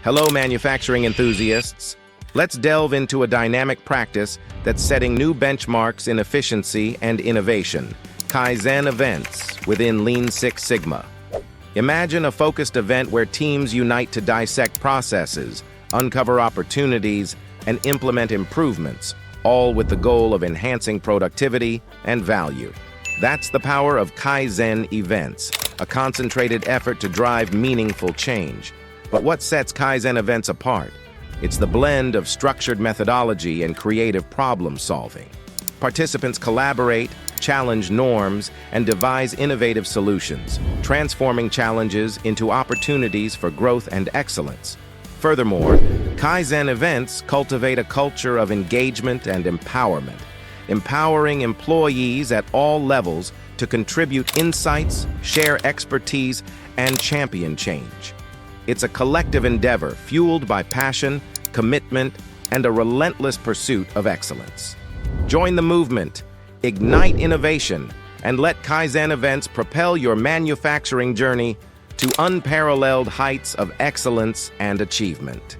Hello, manufacturing enthusiasts. Let's delve into a dynamic practice that's setting new benchmarks in efficiency and innovation: Kaizen events within Lean Six Sigma. Imagine a focused event where teams unite to dissect processes, uncover opportunities, and implement improvements, all with the goal of enhancing productivity and value. That's the power of Kaizen events, a concentrated effort to drive meaningful change. But what sets Kaizen events apart? It's the blend of structured methodology and creative problem solving. Participants collaborate, challenge norms, and devise innovative solutions, transforming challenges into opportunities for growth and excellence. Furthermore, Kaizen events cultivate a culture of engagement and empowerment, empowering employees at all levels to contribute insights, share expertise, and champion change. It's a collective endeavor fueled by passion, commitment, and a relentless pursuit of excellence. Join the movement, ignite innovation, and let Kaizen events propel your manufacturing journey to unparalleled heights of excellence and achievement.